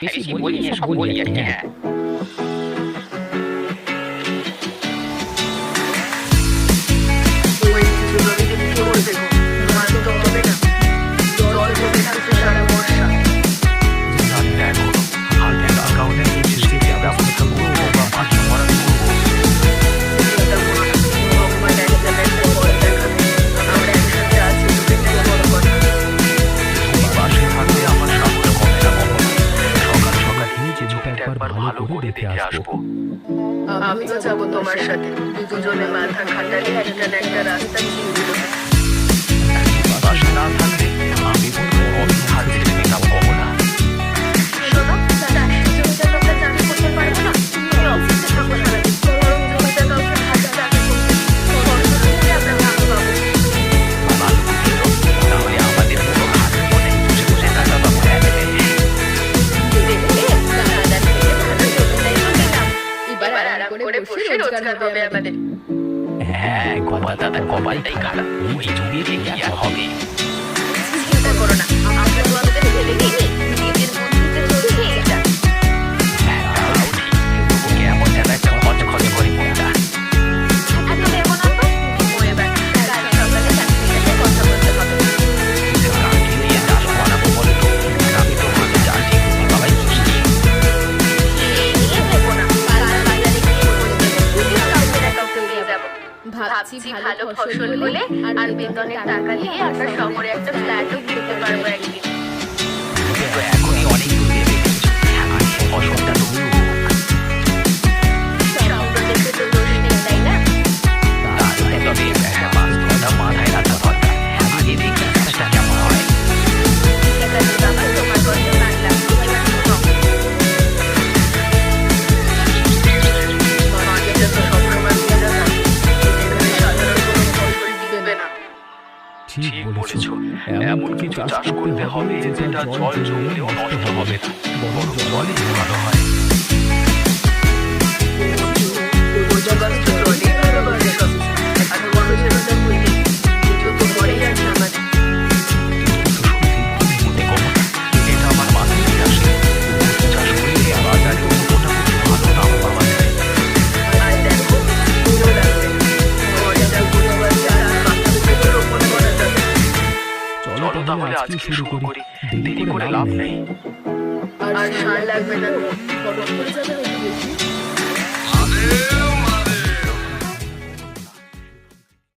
বেশি বলি সব বলি আর কি। হ্যাঁ ভালো করে দেখে আসবো। আমিও যাবো তোমার সাথে, দুজনে মাথা খাটালে একটা না একটা রাস্তা চিনতে হবে। বাসা না থাকলে আমি কোনো অফিস হাত ছেড়ে দিতাম কমলা। শোনো, জমিটা লোকটা চাকরি করতে পারবে না, তুমি অফিসে থাকো না, বরং জমিটা কাউকে হাতে চাকরি করতে খরচ দিলে আমরা ভালো পাবো। ভালো বুদ্ধি তো, তাহলে আমাদের পুরো হাতে মনে বসে বসে টাকা পাবো। এবার আরাম করে বসে রোজগার হবে আমাদের। হ্যাঁ, গোপাল দাদার কপালটাই খারাপ, ওই জমিয়ে কি আর হবে। চিন্তা করো না, আমরা তো আমাদের ফেলে দিই, নিজের বুদ্ধিতে চলছে এটা। হ্যাঁ, তাও ঠিক, তবু কেমন যেন একটা খচখচ করে মনটা। এখন এমন আনবো, মরে ব্যাগ, কাল সকালে চাকরির সাথে কথা বলতে হবে। কাকে দিয়ে চাষ বানাবো বলে তো, আমি তো মাঠে যাচ্ছি, বাবাই খুশি। নিয়ে দেবো না, কাল বাজারে গিয়ে বলে দেবো, যদিও কাউকে না কাউকে নিয়ে যাবো। ভাবছি ভালো ফসল হলে আর বেতনের টাকা দিয়ে আমরা শহরে একটা ফ্ল্যাটও কিনতে পারবো একদিন। তো এখনই অনেক দূর ভেবে ফেলেছো, আর ফসলটা তো স্বপ্ন দেখে তো দোষ নেই, তাই না? তাহলে তবে একটা বাস্তবতা মাথায় রাখা দরকার। আগে দেখি কাজটা কেমন হয়। ঠিক আছে বাবা, তোমার কথা মানলাম, এবার শোনো। মার্কেটে তো সবসময় ভিড় না, এখানে সাধারণ কোনো ফসল টিকবে না। ঠিক বলেছ, এমন কিছু চাষ করতে হবে যেটা জল জমলেও নষ্ট হবে না, বরং জলে ভালো হয়। জগাছ তো জলেই ভালোবাসে সব, আর বড় ছেলেটা বলি কিছু তো করেই আছে আমাদের। এটা আমার মাথায় দিয়ে আসে, চাষ করলে বাজারে মোটামুটি ভালো দাম পাওয়া যায়। আর দেখো, পুজো লাগবে, মজাটা গুণবান চারা মাথা থেকে রোপণ করা যাবে। চলো তাহলে আজকে শুরু করি, দেরি করে লাভ নেই। আর সার লাগবে না, খরচ পড়ে যাবে নাকি বেশি?